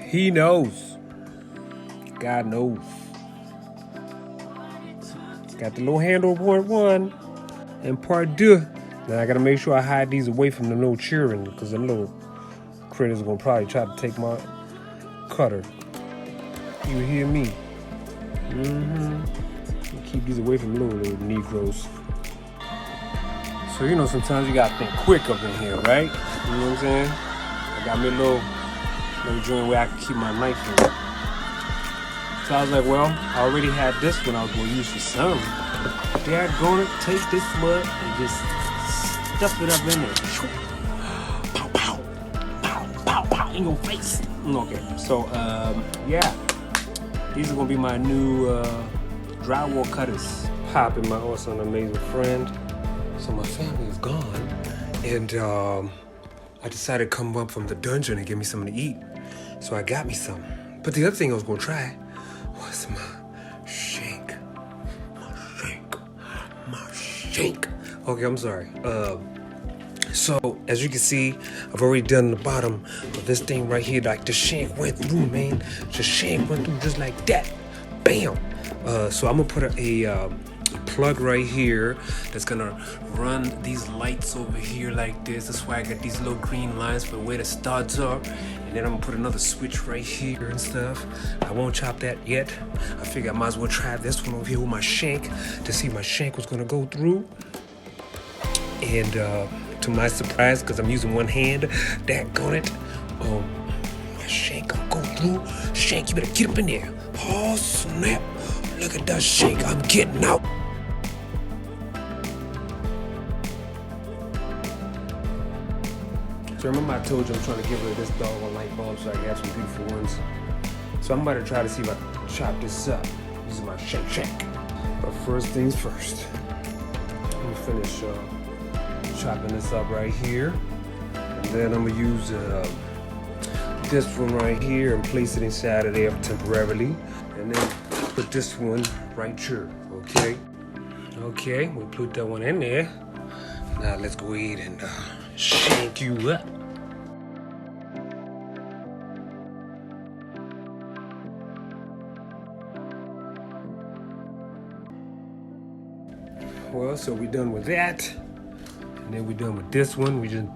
He knows. God knows. Got the little handle part 1 and part 2. Now I gotta make sure I hide these away from the little children, because them little critters are gonna probably try to take my cutter. You hear me? Keep these away from little Negroes. So you know, sometimes you gotta think quick up in here, right? You know what I'm saying? I got me a little joint where I can keep my knife in. So I was like, well, I already had this one I was gonna use for some. They're gonna take this mud and just stuff it up in there. Pow, pow, pow, pow, pow, in your face. Okay, so yeah, these are gonna be my new drywall cutters. Popping, my awesome, amazing friend. So my family is gone, and I decided to come up from the dungeon and give me something to eat. So I got me some. But the other thing I was gonna try was my shank. My shank. Okay, I'm sorry. So as you can see, I've already done the bottom of this thing right here. Like the shank went through, man. The shank went through just like that. Bam. So I'm gonna put a plug right here that's gonna run these lights over here like this. That's why I got these little green lines for where the studs are. And then I'm gonna put another switch right here and stuff. I won't chop that yet. I figured I might as well try this one over here with my shank to see if my shank was gonna go through. And to my surprise, because I'm using one hand, daggone it, my shank gonna go through. Shank, you better get up in there. Oh snap, look at that shank, I'm getting out. So remember I told you I'm trying to get rid of this doggone light bulb so I can have some beautiful ones. So I'm about to try to see if I can chop this up. This is my shank. But first things first, I'm gonna finish chopping this up right here. And then I'm gonna use this one right here and place it inside of there temporarily. And then put this one right here, okay? Okay, we put that one in there. Now let's go ahead and shank you up. Well, so we're done with that. And then we're done with this one. We done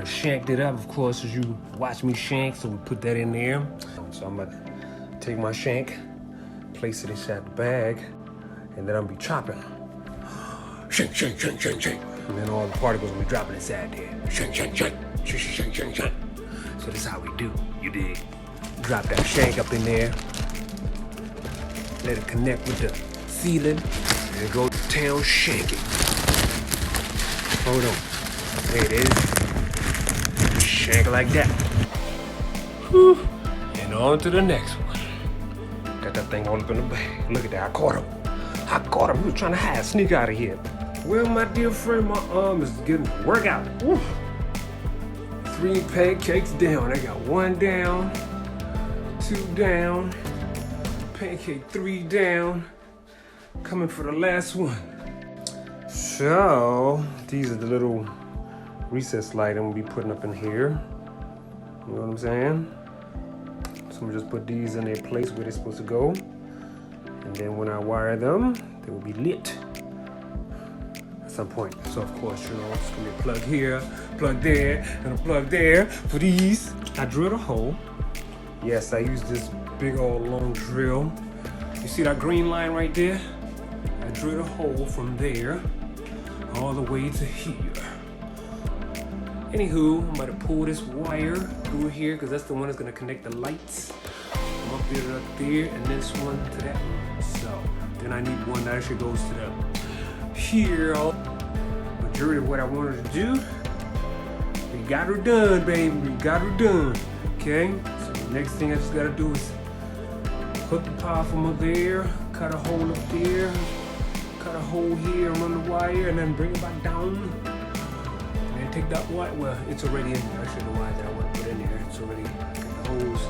shanked it up, of course, as you watch me shank, so we put that in there. So I'm gonna take my shank, place it inside the bag, and then I'm gonna be chopping. Shank. And then all the particles will be dropping inside there. Shank. So this is how we do, you dig? Drop that shank up in there, let it connect with the ceiling, and go to town shanking. Hold on, there it is. Shank like that. Whew. And on to the next one. Got that thing all up in the bag. Look at that, I caught him. He was trying to hide, sneak out of here. Well, my dear friend, my arm is getting a workout. Woo. 3 pancakes down. I got 1 down, 2 down, pancake 3 down. Coming for the last one. So, these are the little recess light I'm gonna be putting up in here. You know what I'm saying? So I'm gonna just put these in their place where they're supposed to go. And then when I wire them, they will be lit at some point. So of course, you know, it's gonna be a plug here, plug there, and a plug there for these. I drilled a hole. Yes, I used this big old long drill. You see that green line right there? I drilled a hole from there all the way to here. Anywho, I'm about to pull this wire through here because that's the one that's gonna connect the lights. I'm up there, and this one to that one. So then I need one that actually goes to the here. Majority of what I wanted to do, we got her done, baby. We got her done. Okay. So the next thing I just gotta do is hook the power from up there, cut a hole up there, cut a hole here, run the wire, and then bring it back down. And then take that wire. Well, it's already in there. Actually, the wire that I want to put in there, it's already got the hose.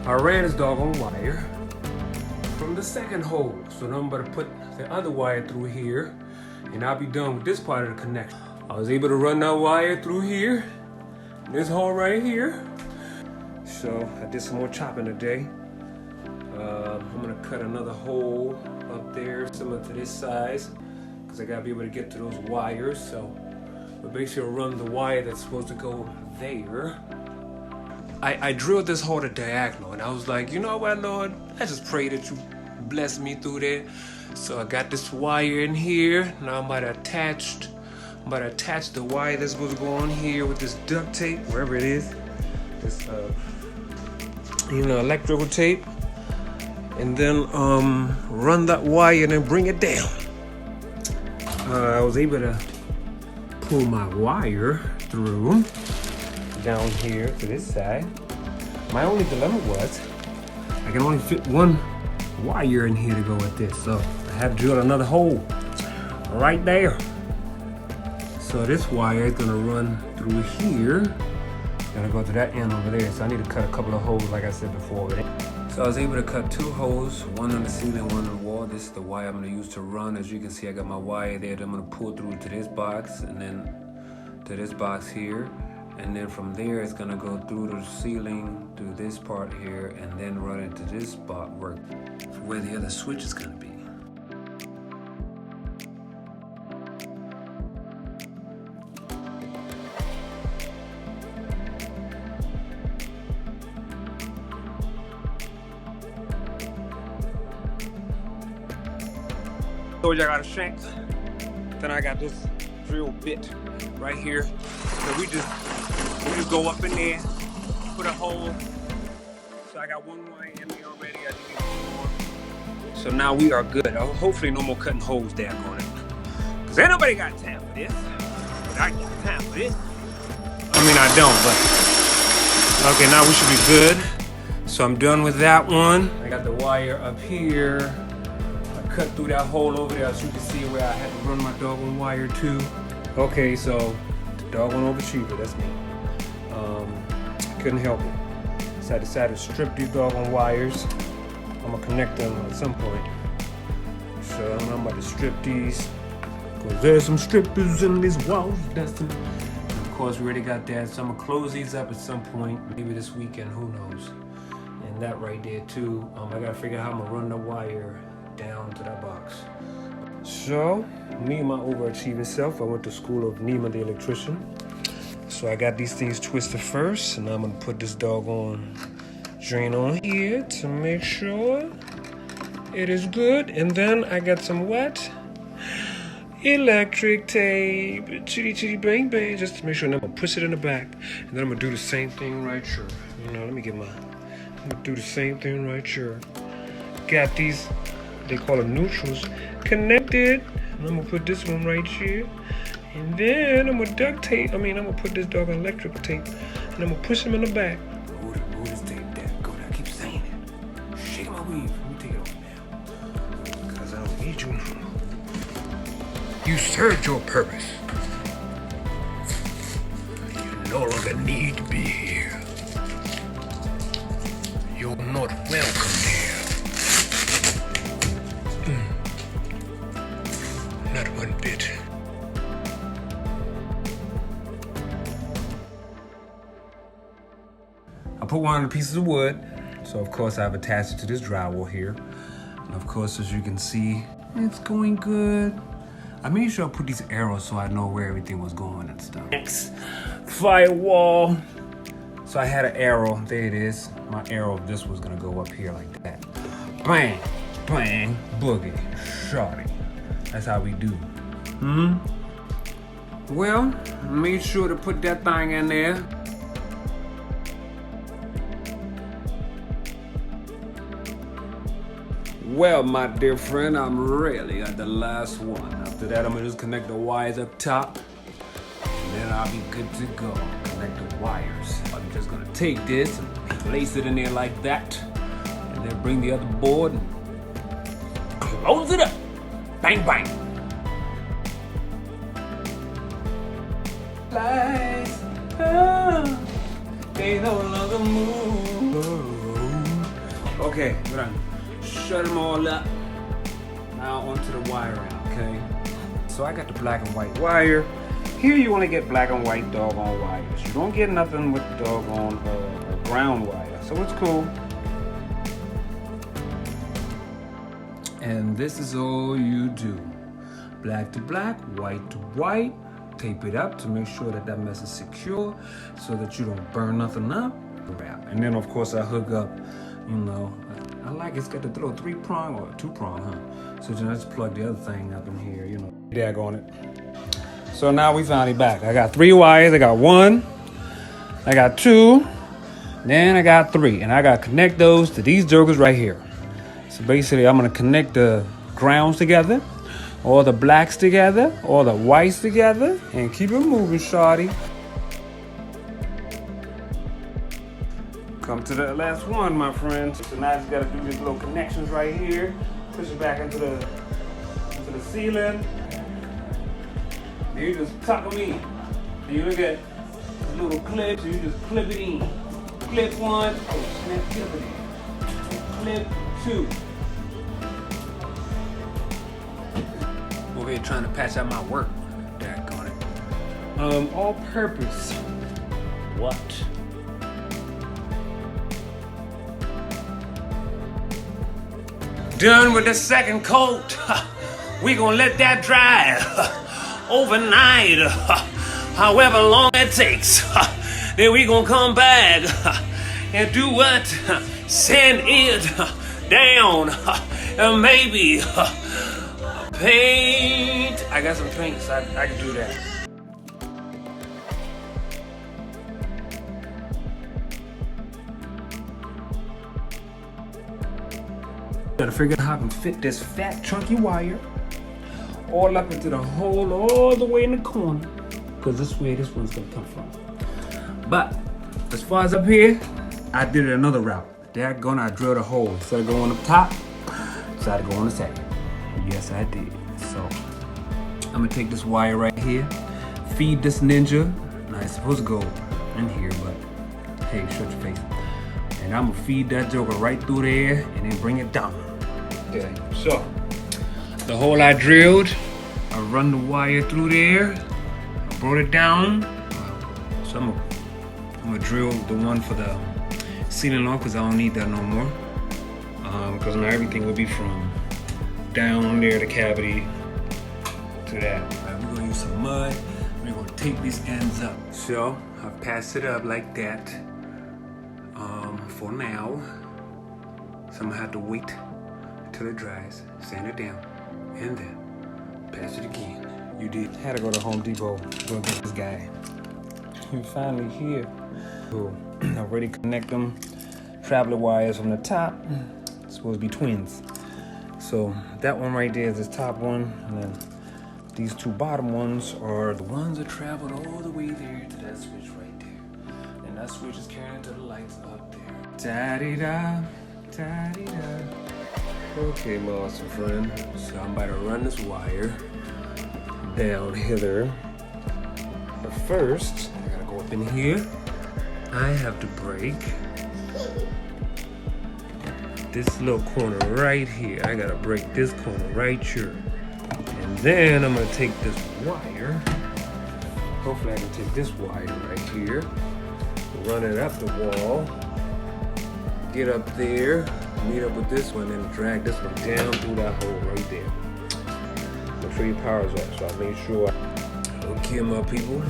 I ran this doggone wire from the second hole. So now I'm about to put the other wire through here, and I'll be done with this part of the connection. I was able to run that wire through here, this hole right here. So I did some more chopping today. I'm gonna cut another hole up there, similar to this size, because I gotta be able to get to those wires. So we're basically run the wire that's supposed to go there. I drilled this hole to diagonal, and I was like, you know what, Lord, I just pray that you bless me through there. So I got this wire in here. Now I'm about to attach the wire that's supposed to go on here with this duct tape, wherever it is. This electrical tape. And then run that wire and then bring it down. I was able to pull my wire through down here to this side. My only dilemma was I can only fit one wire in here to go with this, so I had to drill another hole right there. So this wire is gonna run through here. Gonna go to that end over there. So I need to cut a couple of holes, like I said before. So I was able to cut 2 holes, one on the ceiling, one on the wall. This is the wire I'm gonna use to run. As you can see, I got my wire there that I'm gonna pull through to this box and then to this box here. And then from there, it's gonna go through the ceiling, through this part here, and then run into this spot where the other switch is gonna be. So I got a shank, then I got this drill bit right here. So we just go up in there, put a hole. So I got one wire in there already. I just need one more. So now we are good. Hopefully no more cutting holes down on it. Cause ain't nobody got time for this. But I got time for this. I mean, I don't, but okay, now we should be good. So I'm done with that one. I got the wire up here. Cut through that hole over there, as you can see where I had to run my doggone wire to. Okay, so the doggone overachiever, that's me. Couldn't help it. So I decided to strip these doggone wires. I'm gonna connect them at some point. So I'm about to strip these, because there's some strippers in these walls, Dustin. And of course, we already got that, so I'm gonna close these up at some point, maybe this weekend, who knows. And that right there too. I gotta figure out how I'm gonna run the wire down to that box. So, me and my overachieving self, I went to school of Nima the electrician. So I got these things twisted first, and I'm gonna put this doggone drain on here to make sure it is good. And then I got some what? Electric tape, chitty chitty bang bang, just to make sure. And I'm gonna push it in the back, and then I'm gonna do the same thing right here. I'm gonna do the same thing right here. Got these, they call them neutrals, connected. And I'm gonna put this one right here. And then I'm gonna put this dog on electrical tape. And I'm gonna push him in the back. Move this tape there. Go there. I keep saying it. Shake my weave. Let me take it off now. Because I don't need you no more. You served your purpose. You no longer need to be here. You're not welcome here. Not one bit. I put one on the pieces of wood, so of course I've attached it to this drywall here. And of course, as you can see, it's going good. I made sure I put these arrows so I know where everything was going and stuff. Next, firewall. So I had an arrow, there it is. My arrow, this was gonna go up here like that. Bang, bang, boogie, shorty. That's how we do. Well, made sure to put that thing in there. Well, my dear friend, I'm really at the last one. After that, I'm gonna just connect the wires up top, and then I'll be good to go. Connect the wires. I'm just gonna take this and place it in there like that, and then bring the other board and close it up. Bang, bang. Lights, they no longer move. Okay, we're done. Shut them all up. Now onto the wiring, okay? So I got the black and white wire. Here you only get black and white doggone wires. You don't get nothing with doggone ground wire. So it's cool. And this is all you do. Black to black, white to white. Tape it up to make sure that that mess is secure so that you don't burn nothing up. And then of course I hook up, you know, I like it's got the little 3-prong or 2-prong, huh? So then I just plug the other thing up in here, you know, dag on it. So now we finally back. I got 3 wires. I got 1, I got 2, then I got 3. And I got to connect those to these jokers right here. So basically I'm going to connect the grounds together, all the blacks together, all the whites together, and keep it moving, shawty. Come to the last one, my friends. So now I just gotta do these little connections right here. Push it back into the ceiling. Then you just tuck them in. Then you look at the little clips, you just clip it in. Clip 1, oh snap, clip it in. Clip 2. Over here trying to patch out my work. Daggone it. All purpose. What? Done with the second coat. We gonna let that dry overnight, however long it takes. Then we gonna come back and do what? Sand it down, and maybe paint. I got some paint, so I can do that. Gotta figure out how I can fit this fat chunky wire all up into the hole all the way in the corner, because this way this one's gonna come from. But as far as up here, I did it another route. Daggone, I drilled a hole. Instead of going up top, decided to go on the side. Yes, I did. So I'm gonna take this wire right here, feed this ninja. Now it's supposed to go in here, but hey, shut your face. And I'm gonna feed that joker right through there and then bring it down. Okay, so the hole I drilled, I run the wire through there, I brought it down. So I'm gonna drill the one for the ceiling off because I don't need that no more. Because now everything will be from down there, the cavity, to that. All right, we're gonna use some mud. We're gonna tape these ends up. So I've passed it up like that. For now, so I'm gonna have to wait till it dries, sand it down, and then pass it again. You did. Had to go to Home Depot to go get this guy. We're finally here. So I already connect them traveler wires from the top. It's supposed to be twins. So that one right there is this top one, and then these 2 bottom ones are the ones that traveled all the way there to that switch right there. And that switch is carrying to the lights up there. Da-dee-da, da-dee-da. Okay, my awesome friend. So I'm about to run this wire down hither. But first, I gotta go up in here. I have to break this little corner right here. I gotta break this corner right here. And then I'm gonna take this wire. Hopefully I can take this wire right here, run it up the wall, get up there, meet up with this one, and drag this one down through that hole right there. Make sure your power's off, so I made sure. Okay, my people.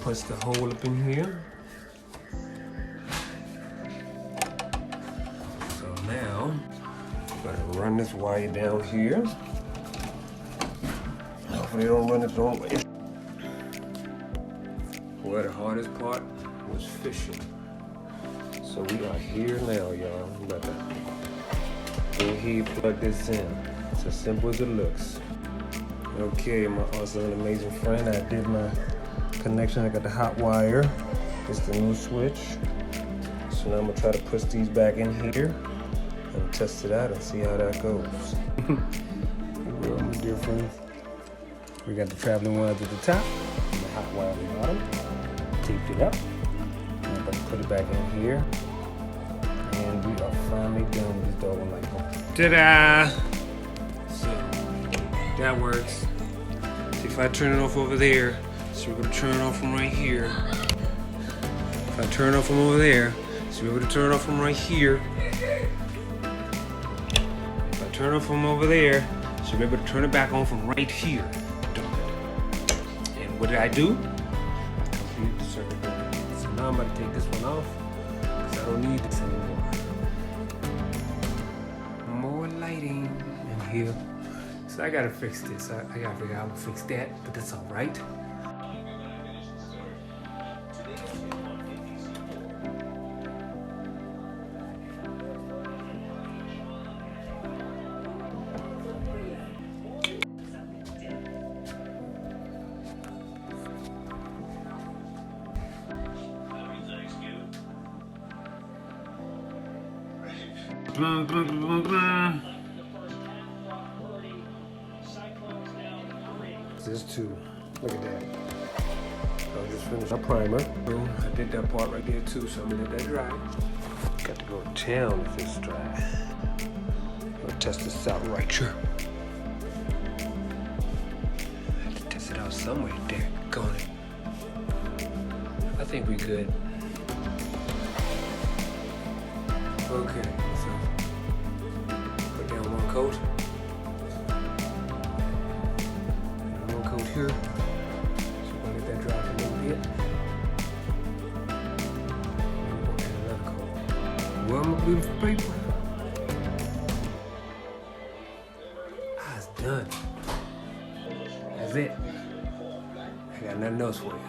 Punch the hole up in here. So now, I'm gonna run this wire down here. Hopefully they don't run it the wrong way. Well, the hardest part was fishing. So we are here now, y'all. I'm about to go here, plug this in. It's as simple as it looks. Okay, my awesome and amazing friend, I did my connection. I got the hot wire. It's the new switch. So now I'm gonna try to push these back in here and test it out and see how that goes. Well, my dear friends, we got the traveling wires at the top and the hot wire at the bottom. Taped it up. I'm about to put it back in here. And we are finally done with this doggone light bulb. Ta-da! So, that works. See, if I turn it off over there, so we're gonna turn it off from right here. If I turn it off from over there, so we're able to turn it off from right here. If I turn it off from over there, so we're able to turn it back on from right here. And what did I do? I completed the circuit. So now I'm gonna take this one off, because I don't need this anymore. More lighting in here. So I gotta fix this. I gotta figure out how to fix that, but that's all right. This too. Look at that. I just finished my primer. I did that part right there too, so I'm gonna let that dry. Got to go to town if it's dry. I'm gonna test this out right here. I have to test it out somewhere. There, go on it. I think we good. Okay, so put down one coat. And one coat here. So we're gonna let that dry for a little bit. And we're gonna add another coat. Well, my beautiful people. It's done. That's it. I got nothing else for you.